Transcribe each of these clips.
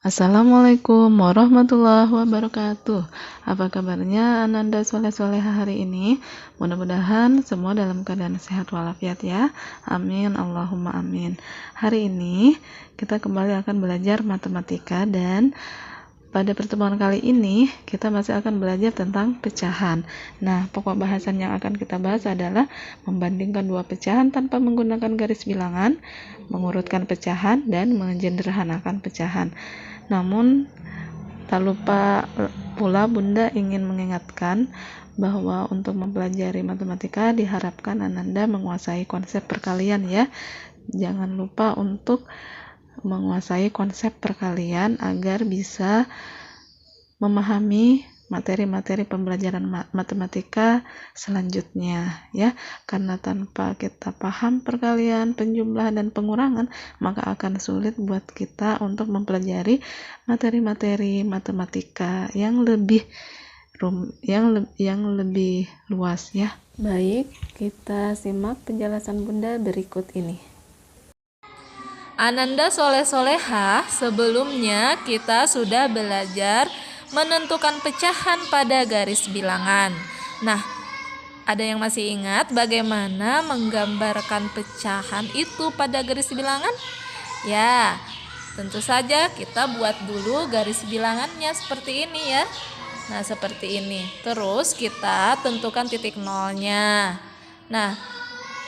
Assalamualaikum warahmatullahi wabarakatuh. Apa kabarnya Ananda soleh-soleha hari ini? Mudah-mudahan semua dalam keadaan sehat walafiat ya. Amin, Allahumma amin. Hari ini kita kembali akan belajar matematika dan pada pertemuan kali ini kita masih akan belajar tentang pecahan. Nah, pokok bahasan yang akan kita bahas adalah membandingkan dua pecahan tanpa menggunakan garis bilangan, mengurutkan pecahan, dan menjederhanakan pecahan. Namun, tak lupa pula Bunda ingin mengingatkan bahwa untuk mempelajari matematika diharapkan Ananda menguasai konsep perkalian ya. Jangan lupa untuk menguasai konsep perkalian agar bisa memahami materi-materi pembelajaran matematika selanjutnya ya, karena tanpa kita paham perkalian, penjumlahan, dan pengurangan maka akan sulit buat kita untuk mempelajari materi-materi matematika yang lebih luas ya. Baik, kita simak penjelasan Bunda berikut ini. Ananda soleh-soleha, sebelumnya kita sudah belajar menentukan pecahan pada garis bilangan. Nah, ada yang masih ingat bagaimana menggambarkan pecahan itu pada garis bilangan? Ya, tentu saja kita buat dulu garis bilangannya seperti ini ya. Nah, seperti ini. Terus kita tentukan titik nolnya. Nah,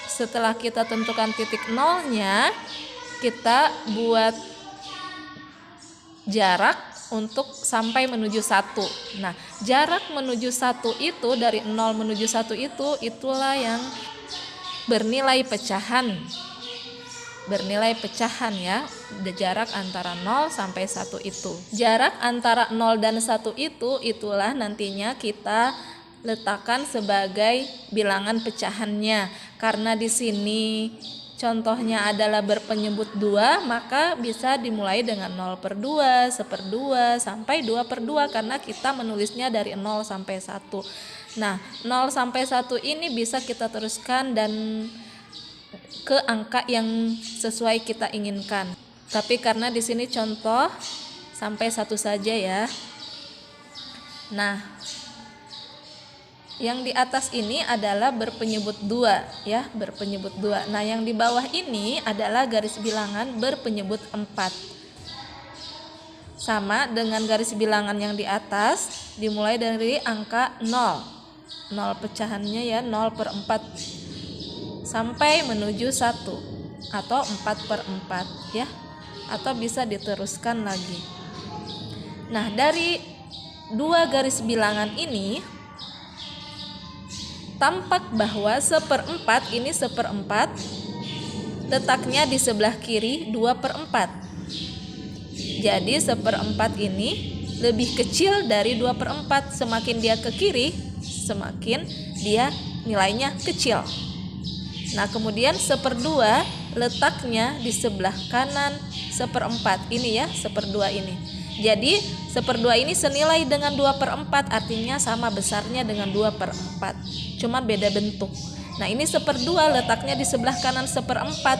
setelah kita tentukan titik nolnya, kita buat jarak untuk sampai menuju 1. Nah, jarak menuju 1 itu dari 0 menuju 1 itulah yang bernilai pecahan. Bernilai pecahan ya, jarak antara 0 sampai 1 itu. Jarak antara 0 dan 1 itulah nantinya kita letakkan sebagai bilangan pecahannya. Karena di sini contohnya adalah berpenyebut 2, maka bisa dimulai dengan 0/2, 1/2, sampai 2/2 karena kita menulisnya dari 0 sampai 1. Nah, 0 sampai 1 ini bisa kita teruskan dan ke angka yang sesuai kita inginkan. Tapi karena di sini contoh sampai 1 saja ya. Nah, yang di atas ini adalah berpenyebut 2 ya, berpenyebut 2. Nah, yang di bawah ini adalah garis bilangan berpenyebut 4. Sama dengan garis bilangan yang di atas, dimulai dari angka 0. 0 pecahannya ya, 0/4 sampai menuju 1 atau 4/4 ya. Atau bisa diteruskan lagi. Nah, dari dua garis bilangan ini tampak bahwa 1/4 ini 1/4 letaknya di sebelah kiri 2/4. Jadi 1/4 ini lebih kecil dari 2/4. Semakin dia ke kiri, semakin dia nilainya kecil. Nah, kemudian 1/2 letaknya di sebelah kanan 1/4 ini ya, 1/2 ini. Jadi 1/2 ini senilai dengan 2/4, artinya sama besarnya dengan 2/4, cuma beda bentuk. Nah, ini 1/2 letaknya di sebelah kanan 1/4.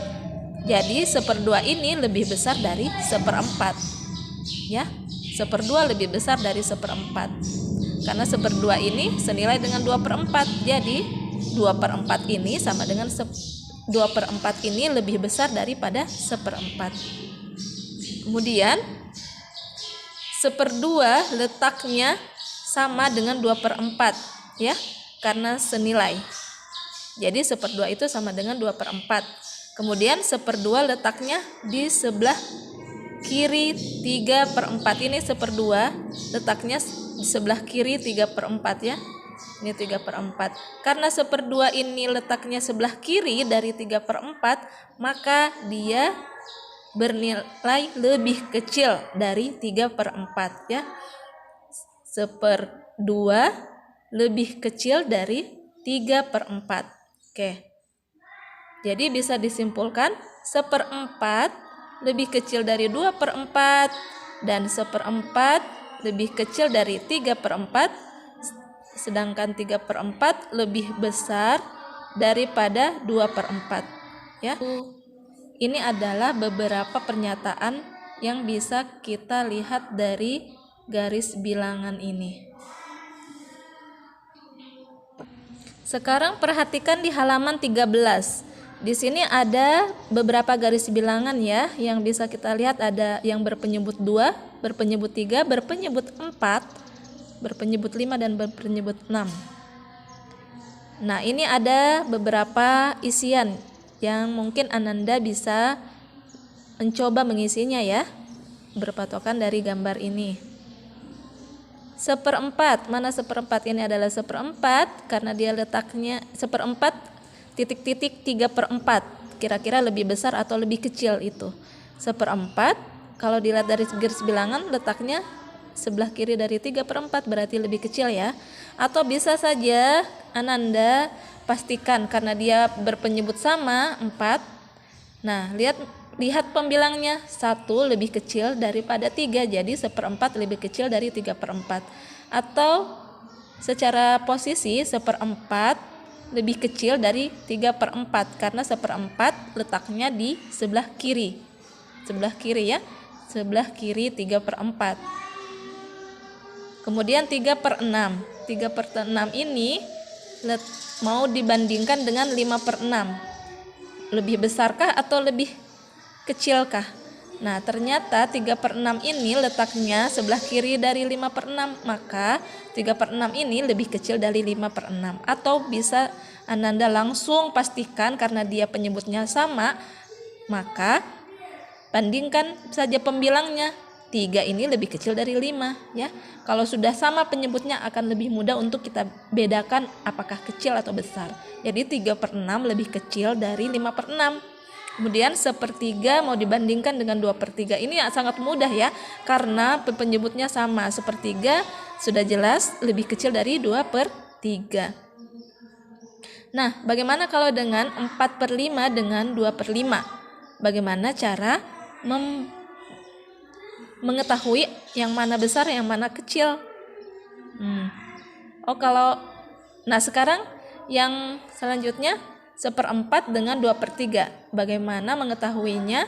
Jadi 1/2 ini lebih besar dari 1/4 ya, 1/2 lebih besar dari 1/4 karena 1/2 ini senilai dengan 2/4. Jadi 2/4 ini sama dengan 2/4 ini lebih besar daripada 1/4. Kemudian 1/2 letaknya sama dengan 2/4 ya, karena senilai. Jadi 1/2 itu sama dengan 2/4. Kemudian 1/2 letaknya di sebelah kiri 3/4. Ini 1/2 letaknya di sebelah kiri 3/4 ya. Ini 3/4. Karena 1/2 ini letaknya sebelah kiri dari 3/4, maka dia bernilai lebih kecil dari 3/4 ya. 1/2 lebih kecil dari 3/4. Oke. Jadi bisa disimpulkan 1/4 lebih kecil dari 2/4 dan 1/4 lebih kecil dari 3/4, sedangkan 3/4 lebih besar daripada 2/4 ya. Ini adalah beberapa pernyataan yang bisa kita lihat dari garis bilangan ini. Sekarang perhatikan di halaman 13. Di sini ada beberapa garis bilangan ya, yang bisa kita lihat ada yang berpenyebut 2, berpenyebut 3, berpenyebut 4, berpenyebut 5, dan berpenyebut 6. Nah, ini ada beberapa isian yang mungkin Ananda bisa mencoba mengisinya ya, berpatokan dari gambar ini. Seperempat, mana seperempat? Ini adalah seperempat karena dia letaknya seperempat titik-titik 3/4. Kira-kira lebih besar atau lebih kecil itu. Seperempat, kalau dilihat dari garis bilangan letaknya sebelah kiri dari 3/4, berarti lebih kecil ya. Atau bisa saja Ananda pastikan karena dia berpenyebut sama 4. Nah, lihat pembilangnya, 1 lebih kecil daripada 3, jadi seperempat lebih kecil dari 3/4. Atau secara posisi seperempat lebih kecil dari 3/4 karena seperempat letaknya di sebelah kiri. Sebelah kiri ya, sebelah kiri 3/4. Kemudian 3/6. 3/6 ini mau dibandingkan dengan 5/6. Lebih besarkah atau lebih kecilkah? Nah, ternyata 3/6 ini letaknya sebelah kiri dari 5/6, maka 3/6 ini lebih kecil dari 5/6. Atau bisa Ananda langsung pastikan karena dia penyebutnya sama, maka bandingkan saja pembilangnya. 3 ini lebih kecil dari 5 ya. Kalau sudah sama penyebutnya akan lebih mudah untuk kita bedakan apakah kecil atau besar. Jadi 3/6 lebih kecil dari 5/6. Kemudian 1/3 mau dibandingkan dengan 2/3. Ini sangat mudah ya, karena penyebutnya sama. 1/3 sudah jelas lebih kecil dari 2/3. Nah, bagaimana kalau dengan 4/5 dengan 2/5? Bagaimana cara mengetahui yang mana besar, yang mana kecil? Nah sekarang yang selanjutnya 1/4 dengan 2/3. Bagaimana mengetahuinya?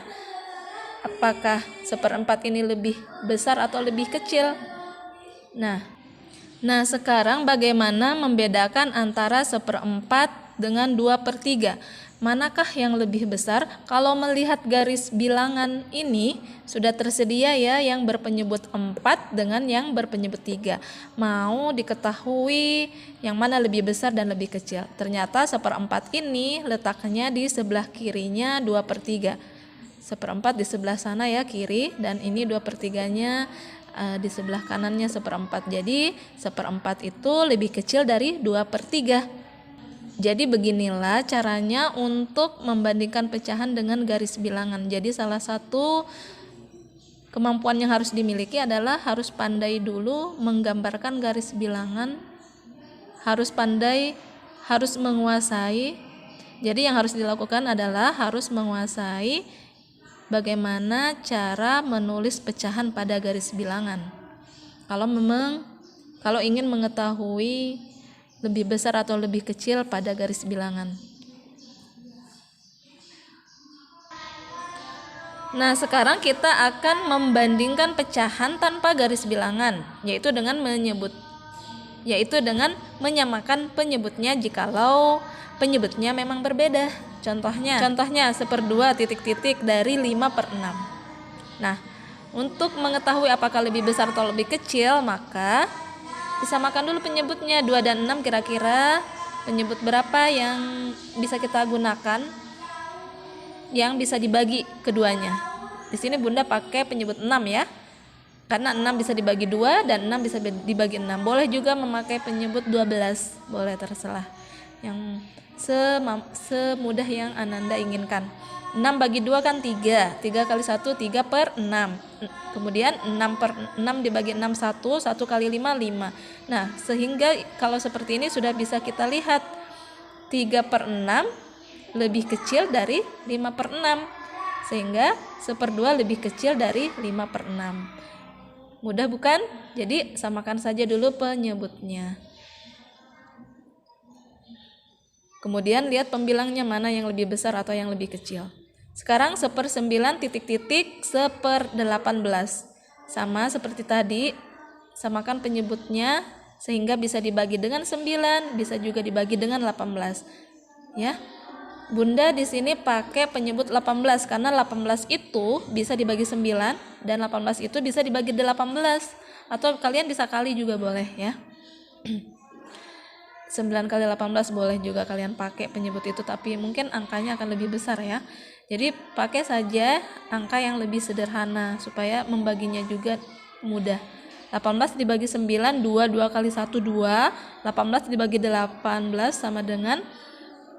Apakah 1/4 ini lebih besar atau lebih kecil? Nah sekarang bagaimana membedakan antara 1/4 dengan 2/3? Manakah yang lebih besar? Kalau melihat garis bilangan ini sudah tersedia ya yang berpenyebut 4 dengan yang berpenyebut 3. Mau diketahui yang mana lebih besar dan lebih kecil. Ternyata 1/4 ini letaknya di sebelah kirinya 2/3. 1/4 di sebelah sana ya kiri, dan ini 2/3-nya di sebelah kanannya 1/4. Jadi 1/4 itu lebih kecil dari 2/3. Jadi beginilah caranya untuk membandingkan pecahan dengan garis bilangan. Jadi salah satu kemampuan yang harus dimiliki adalah harus pandai dulu menggambarkan garis bilangan, harus menguasai. Jadi yang harus dilakukan adalah harus menguasai bagaimana cara menulis pecahan pada garis bilangan. Kalau ingin mengetahui lebih besar atau lebih kecil pada garis bilangan. Nah, sekarang kita akan membandingkan pecahan tanpa garis bilangan, yaitu dengan menyamakan penyebutnya jikalau penyebutnya memang berbeda. Contohnya 1/2 titik-titik dari 5/6. Nah, untuk mengetahui apakah lebih besar atau lebih kecil, maka disamakan dulu penyebutnya. 2 dan 6 kira-kira penyebut berapa yang bisa kita gunakan yang bisa dibagi keduanya. Di sini Bunda pakai penyebut 6 ya. Karena 6 bisa dibagi 2 dan 6 bisa dibagi 6. Boleh juga memakai penyebut 12. Boleh, terserah. Yang semudah yang Ananda inginkan. 6 bagi 2 kan 3. 3 kali 1 3/6. Kemudian 6 dibagi 6 1 kali 5 5. Nah, sehingga kalau seperti ini sudah bisa kita lihat 3/6 lebih kecil dari 5/6. Sehingga 1/2 lebih kecil dari 5/6. Mudah bukan? Jadi samakan saja dulu penyebutnya. Kemudian lihat pembilangnya mana yang lebih besar atau yang lebih kecil. Sekarang 1/9 titik-titik 1/18. Sama seperti tadi, samakan penyebutnya sehingga bisa dibagi dengan 9, bisa juga dibagi dengan 18. Ya. Bunda di sini pakai penyebut 18 karena 18 itu bisa dibagi 9 dan 18 itu bisa dibagi 18. Atau kalian bisa kali juga boleh ya. 9 kali 18 boleh juga kalian pakai penyebut itu, tapi mungkin angkanya akan lebih besar ya. Jadi pakai saja angka yang lebih sederhana supaya membaginya juga mudah. 18 dibagi 9, 2 kali 1 2. 18 dibagi 18 sama dengan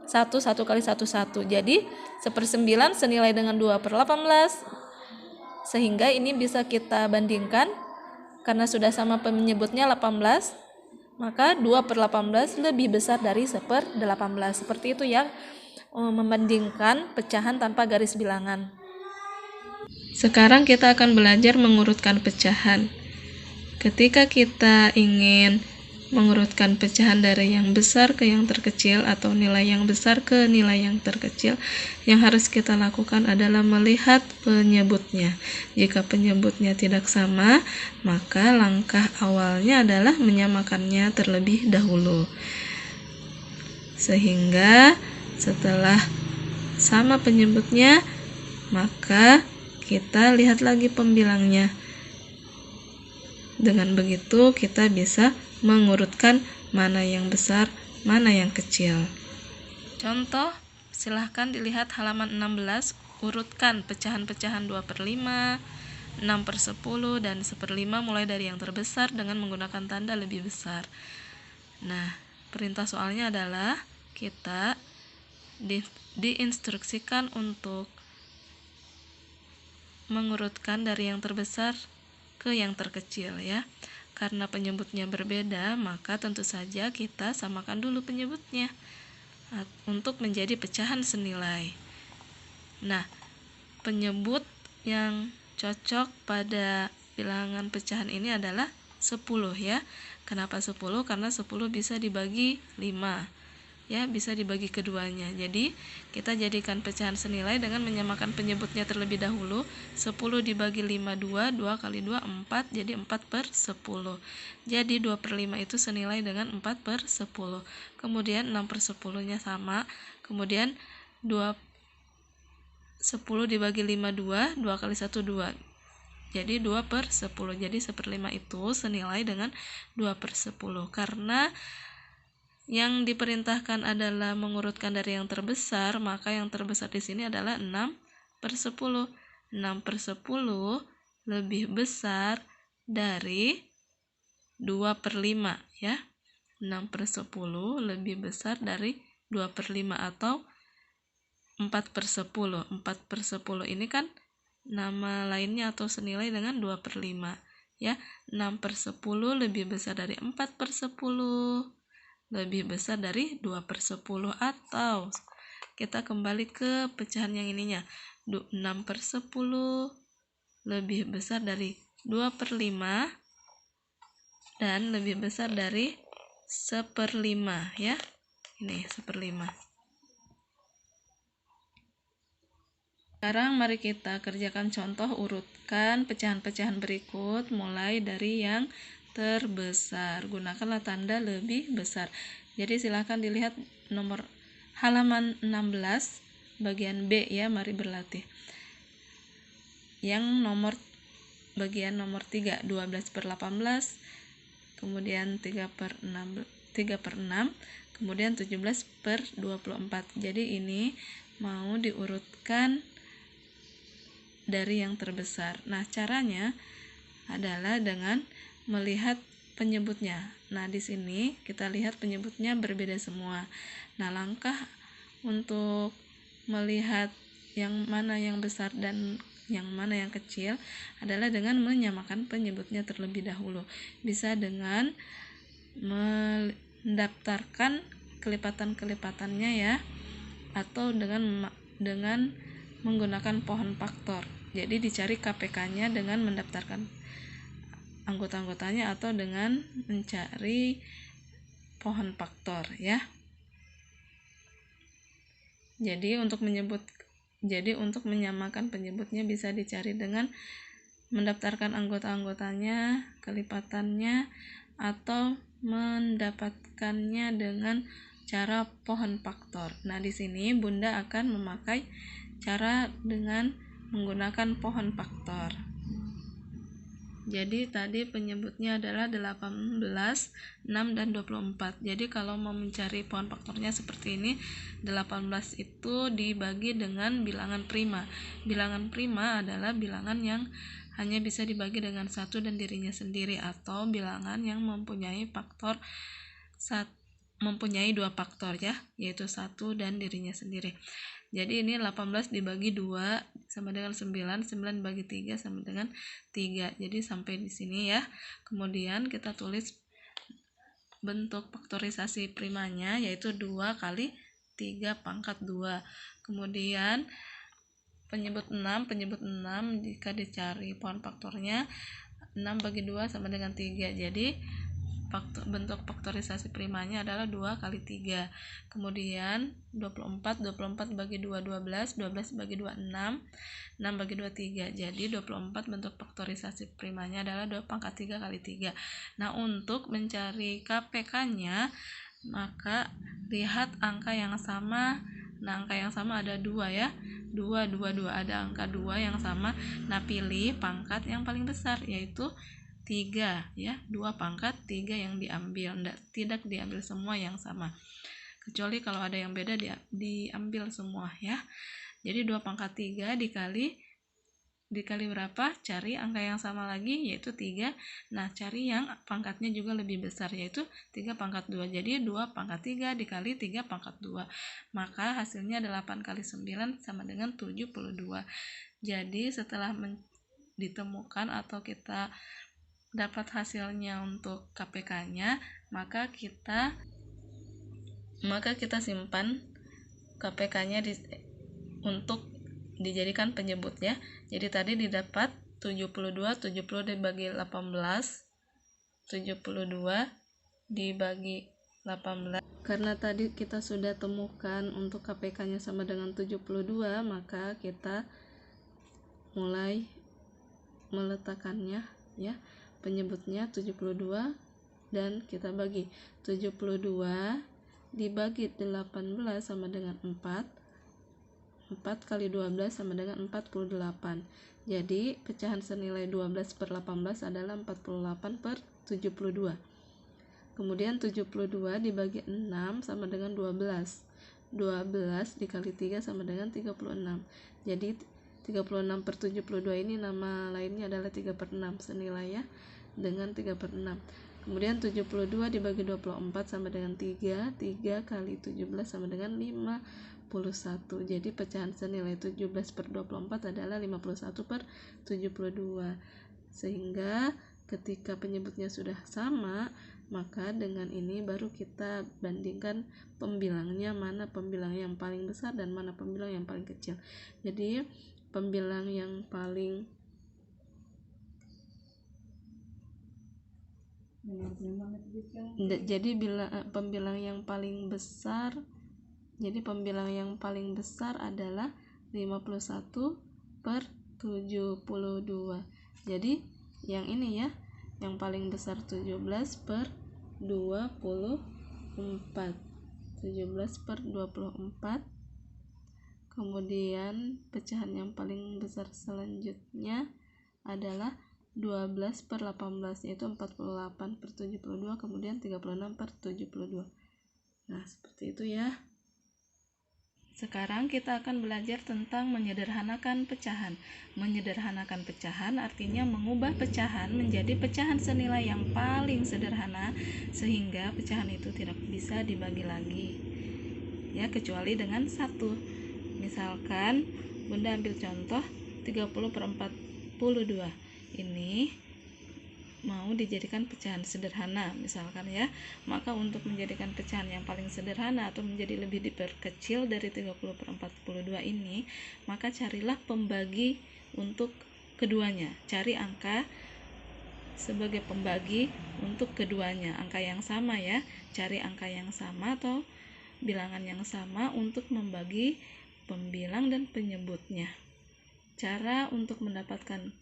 1 kali 1 1. Jadi 1/9 senilai dengan 2/18. Sehingga ini bisa kita bandingkan karena sudah sama penyebutnya 18, maka 2/18 lebih besar dari 1/18. Seperti itu ya, membandingkan pecahan tanpa garis bilangan. Sekarang kita akan belajar mengurutkan pecahan. Ketika kita ingin mengurutkan pecahan dari yang besar ke yang terkecil atau nilai yang besar ke nilai yang terkecil, yang harus kita lakukan adalah melihat penyebutnya. Jika penyebutnya tidak sama, maka langkah awalnya adalah menyamakannya terlebih dahulu. Sehingga setelah sama penyebutnya, maka kita lihat lagi pembilangnya. Dengan begitu kita bisa mengurutkan mana yang besar, mana yang kecil. Contoh, silahkan dilihat halaman 16, urutkan pecahan-pecahan 2/5, 6/10, dan 1/5 mulai dari yang terbesar dengan menggunakan tanda lebih besar. Nah, perintah soalnya adalah kita diinstruksikan untuk mengurutkan dari yang terbesar ke yang terkecil ya. Karena penyebutnya berbeda, maka tentu saja kita samakan dulu penyebutnya untuk menjadi pecahan senilai. Nah, penyebut yang cocok pada bilangan pecahan ini adalah 10 ya. Kenapa 10? Karena 10 bisa dibagi 5. Ya, bisa dibagi keduanya. Jadi, kita jadikan pecahan senilai dengan menyamakan penyebutnya terlebih dahulu. 10 dibagi 5 2, 2 kali 2 4, jadi 4/10. Jadi 2/5 itu senilai dengan 4/10. Kemudian 6/10-nya sama. Kemudian 10 dibagi 5 2, 2 kali 1 2. Jadi 2/10. Jadi 1/5 itu senilai dengan 2/10. Karena yang diperintahkan adalah mengurutkan dari yang terbesar, maka yang terbesar di sini adalah 6/10. 6/10 lebih besar dari 2/5 ya. 6/10 lebih besar dari 2/5 atau 4/10. 4/10 ini kan nama lainnya atau senilai dengan 2/5 ya. 6/10 lebih besar dari 4/10, lebih besar dari 2/10, atau kita kembali ke pecahan yang ininya. 6/10 lebih besar dari 2/5 dan lebih besar dari 1/5 ya. Ini 1/5. Sekarang mari kita kerjakan contoh urutkan pecahan-pecahan berikut mulai dari yang terbesar. Gunakanlah tanda lebih besar. Jadi silakan dilihat nomor halaman 16 bagian B ya, mari berlatih. Yang bagian nomor 3, 12/18, kemudian 3/6, kemudian 17/24. Jadi ini mau diurutkan dari yang terbesar. Nah, caranya adalah dengan melihat penyebutnya. Nah, di sini kita lihat penyebutnya berbeda semua. Nah, langkah untuk melihat yang mana yang besar dan yang mana yang kecil adalah dengan menyamakan penyebutnya terlebih dahulu. Bisa dengan mendaftarkan kelipatan-kelipatannya ya, atau dengan menggunakan pohon faktor. Jadi dicari KPK-nya dengan mendaftarkan anggota-anggotanya atau dengan mencari pohon faktor ya. Jadi untuk menyebut Jadi untuk menyamakan penyebutnya bisa dicari dengan mendaftarkan anggota-anggotanya, kelipatannya, atau mendapatkannya dengan cara pohon faktor. Nah, di sini Bunda akan memakai cara dengan menggunakan pohon faktor. Jadi tadi penyebutnya adalah 18, 6, dan 24. Jadi kalau mau mencari pohon faktornya seperti ini, 18 itu dibagi dengan bilangan prima. Bilangan prima adalah bilangan yang hanya bisa dibagi dengan satu dan dirinya sendiri, atau bilangan yang mempunyai dua faktor ya, yaitu 1 dan dirinya sendiri. Jadi ini 18 dibagi 2 sama dengan 9, 9 dibagi 3 sama dengan 3. Jadi sampai di sini ya. Kemudian kita tulis bentuk faktorisasi primanya, yaitu 2 kali 3 pangkat 2. Kemudian penyebut 6 jika dicari pohon faktornya, 6 bagi 2 sama dengan 3. Jadi bentuk faktorisasi primanya adalah 2 kali 3. Kemudian 24 bagi 2 12, 12 bagi 2 6, 6 bagi 2 3. Jadi 24 bentuk faktorisasi primanya adalah 2 pangkat 3 kali 3. Nah, untuk mencari KPK-nya, maka lihat angka yang sama. Nah, angka yang sama ada 2 ya. 2 ada angka 2 yang sama. Nah, pilih pangkat yang paling besar, yaitu 3 ya, 2 pangkat 3 yang diambil, tidak diambil semua yang sama, kecuali kalau ada yang beda diambil semua ya. Jadi 2 pangkat 3 dikali berapa? Cari angka yang sama lagi, yaitu 3. Nah, cari yang pangkatnya juga lebih besar, yaitu 3 pangkat 2. Jadi 2 pangkat 3 dikali 3 pangkat 2, maka hasilnya 8 kali 9 sama dengan 72. Jadi setelah ditemukan atau kita dapat hasilnya untuk KPK-nya, maka kita simpan KPK-nya untuk dijadikan penyebut ya. Jadi tadi didapat 70 dibagi 18, 72 dibagi 18. Karena tadi kita sudah temukan untuk KPK-nya sama dengan 72, maka kita mulai meletakkannya ya. Penyebutnya 72 dan kita bagi 72 dibagi 18 sama dengan 4 kali 12 sama dengan 48. Jadi pecahan senilai 12 per 18 adalah 48 per 72. Kemudian 72 dibagi 6 sama dengan 12 dikali 3 sama dengan 36. Jadi 36 per 72 ini nama lainnya adalah 3 per 6 senilai ya, dengan 3 per 6. Kemudian 72 dibagi 24 sama dengan 3 kali 17 sama dengan 51. Jadi pecahan senilai 17 per 24 adalah 51 per 72. Sehingga ketika penyebutnya sudah sama, maka dengan ini baru kita bandingkan pembilangnya, mana pembilang yang paling besar dan mana pembilang yang paling kecil. Jadi pembilang yang paling pembilang yang paling besar, jadi pembilang yang paling besar adalah 51 per 72. Jadi yang ini ya, yang paling besar 17 per 24. 17 per 24. Kemudian pecahan yang paling besar selanjutnya adalah 12 per 18, yaitu 48 per 72, kemudian 36 per 72. Nah, seperti itu ya. Sekarang kita akan belajar tentang menyederhanakan pecahan. Menyederhanakan pecahan artinya mengubah pecahan menjadi pecahan senilai yang paling sederhana, sehingga pecahan itu tidak bisa dibagi lagi ya, kecuali dengan 1. Misalkan Bunda ambil contoh 30 per 42. Ini mau dijadikan pecahan sederhana misalkan ya. Maka untuk menjadikan pecahan yang paling sederhana atau menjadi lebih diperkecil dari 30 per 42 ini, maka carilah pembagi untuk keduanya. Cari angka sebagai pembagi untuk keduanya, angka yang sama ya. Cari angka yang sama atau bilangan yang sama untuk membagi pembilang dan penyebutnya. Cara untuk mendapatkan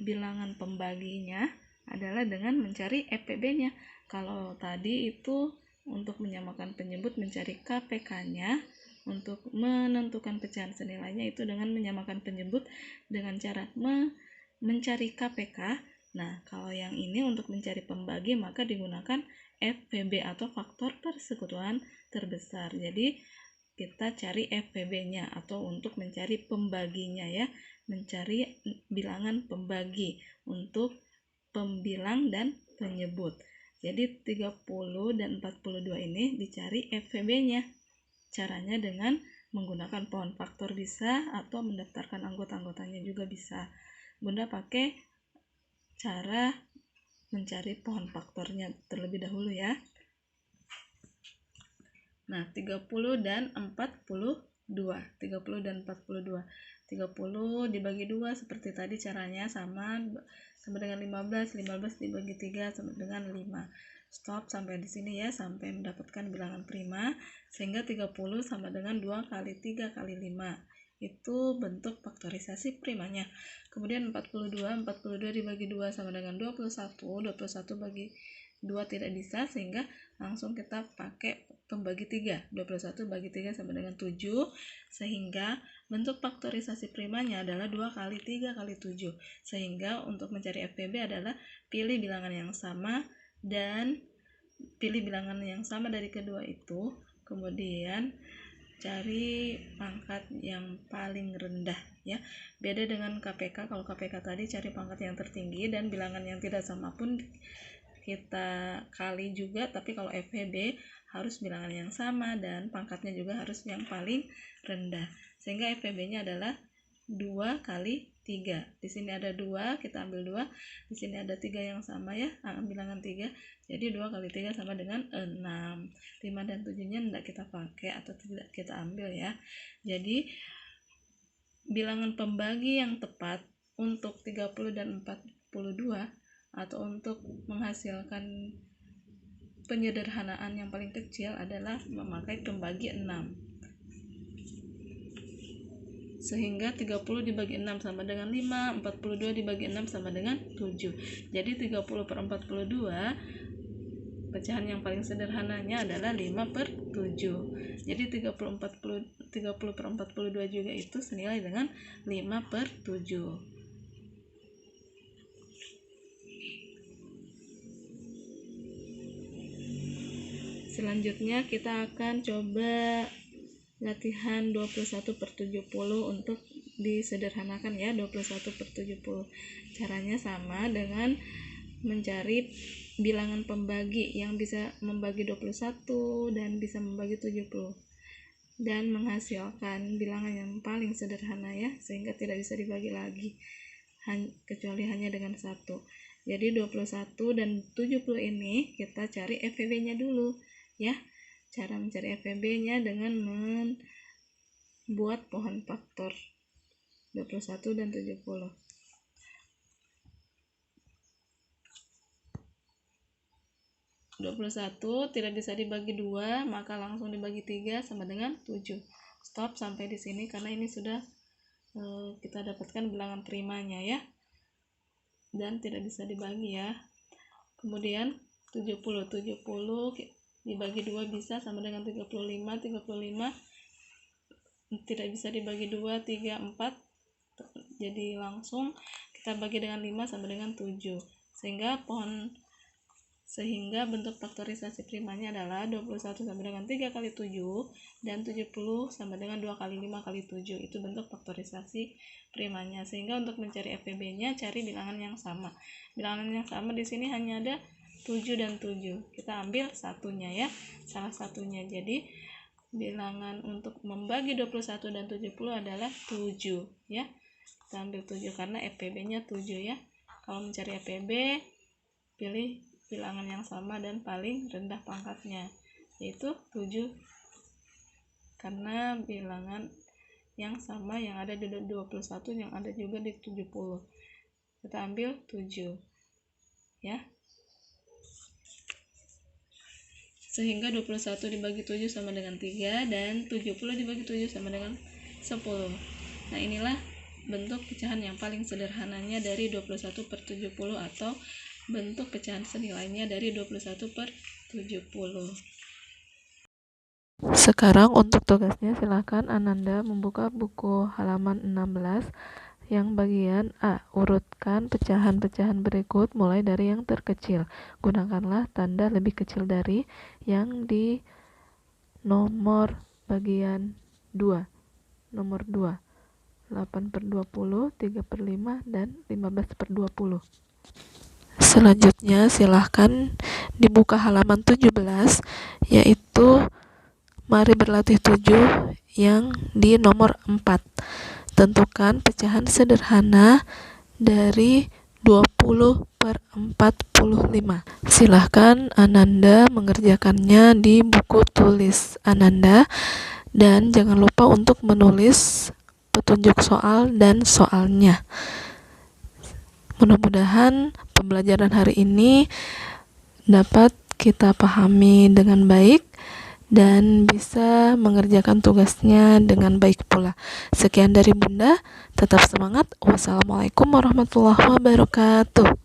bilangan pembaginya adalah dengan mencari FPB-nya. Kalau tadi itu untuk menyamakan penyebut mencari KPK-nya, untuk menentukan pecahan senilainya itu dengan menyamakan penyebut dengan cara mencari KPK. Nah, kalau yang ini untuk mencari pembagi maka digunakan FPB atau faktor persekutuan terbesar. Jadi kita cari FPB-nya atau untuk mencari pembaginya ya, mencari bilangan pembagi untuk pembilang dan penyebut. Jadi 30 dan 42 ini dicari FPB-nya. Caranya dengan menggunakan pohon faktor bisa atau mendaftarkan anggota-anggotanya juga bisa. Bunda pakai cara mencari pohon faktornya terlebih dahulu ya. Nah, 30 dan 42. 30 dan 42. 30 dibagi 2 seperti tadi caranya sama dengan 15. 15 dibagi 3 sama dengan 5. Stop sampai di sini ya, sampai mendapatkan bilangan prima, sehingga 30 sama dengan 2 kali 3 kali 5. Itu bentuk faktorisasi primanya. Kemudian 42 dibagi 2 sama dengan 21. 21 bagi 2 tidak bisa, sehingga langsung kita pakai pembagi 3. 21 bagi 3 sama dengan 7, sehingga bentuk faktorisasi primanya adalah 2 kali 3 kali 7. Sehingga untuk mencari FPB adalah pilih bilangan yang sama dan pilih bilangan yang sama dari kedua itu, kemudian cari pangkat yang paling rendah ya. Beda dengan KPK, kalau KPK tadi cari pangkat yang tertinggi dan bilangan yang tidak sama pun kita kali juga, tapi kalau FPB harus bilangan yang sama dan pangkatnya juga harus yang paling rendah, sehingga FPB-nya adalah 2 kali 3. Di sini ada 2, kita ambil 2. Di sini ada 3 yang sama ya, bilangan 3. Jadi 2 kali 3 sama dengan 6. 5 dan 7-nya tidak kita pakai atau tidak kita ambil ya. Jadi bilangan pembagi yang tepat untuk 30 dan 42 atau untuk menghasilkan penyederhanaan yang paling kecil adalah memakai pembagi 6. Sehingga 30 dibagi 6 sama dengan 5, 42 dibagi 6 sama dengan 7. Jadi 30 per 42, pecahan yang paling sederhananya adalah 5 per 7. Jadi 30 per 42 juga itu senilai dengan 5 per 7. Selanjutnya kita akan coba latihan 21 per 70 untuk disederhanakan ya. 21 per 70 caranya sama dengan mencari bilangan pembagi yang bisa membagi 21 dan bisa membagi 70 dan menghasilkan bilangan yang paling sederhana ya, sehingga tidak bisa dibagi lagi kecuali hanya dengan 1. Jadi 21 dan 70 ini kita cari FPB-nya dulu ya. Cara mencari FPB-nya dengan membuat pohon faktor 21 dan 70. 21 tidak bisa dibagi 2, maka langsung dibagi 3 sama dengan 7. Stop sampai di sini karena ini sudah kita dapatkan bilangan primanya ya. Dan tidak bisa dibagi ya. Kemudian 70 dibagi 2 bisa sama dengan 35 tidak bisa dibagi 2, 3, 4, jadi langsung kita bagi dengan 5 sama dengan 7, sehingga bentuk faktorisasi primanya adalah 21 sama dengan 3 kali 7 dan 70 sama dengan 2 kali 5 kali 7. Itu bentuk faktorisasi primanya. Sehingga untuk mencari FPB-nya cari bilangan yang sama. Bilangan yang sama di sini hanya ada 7 dan 7. Kita ambil satunya ya, salah satunya. Jadi bilangan untuk membagi 21 dan 70 adalah 7 ya. Kita ambil 7 karena FPB-nya 7 ya. Kalau mencari FPB pilih bilangan yang sama dan paling rendah pangkatnya, yaitu 7, karena bilangan yang sama yang ada di 21 yang ada juga di 70. Kita ambil 7 ya. Sehingga 21 dibagi 7 sama dengan 3 dan 70 dibagi 7 sama dengan 10. Nah, inilah bentuk pecahan yang paling sederhananya dari 21/70 atau bentuk pecahan senilainya dari 21/70. Sekarang untuk tugasnya silakan Ananda membuka buku halaman 16 yang bagian A. Urutkan pecahan-pecahan berikut mulai dari yang terkecil. Gunakanlah tanda lebih kecil dari yang di nomor bagian 2. Nomor 2. 8/20, 3/5, dan 15/20. Selanjutnya silahkan dibuka halaman 17, yaitu mari berlatih 7 yang di nomor 4. Tentukan pecahan sederhana dari 20/45. Silahkan Ananda mengerjakannya di buku tulis Ananda, dan jangan lupa untuk menulis petunjuk soal dan soalnya. Mudah-mudahan pembelajaran hari ini dapat kita pahami dengan baik dan bisa mengerjakan tugasnya dengan baik pula. Sekian dari Bunda, tetap semangat. Wassalamualaikum warahmatullahi wabarakatuh.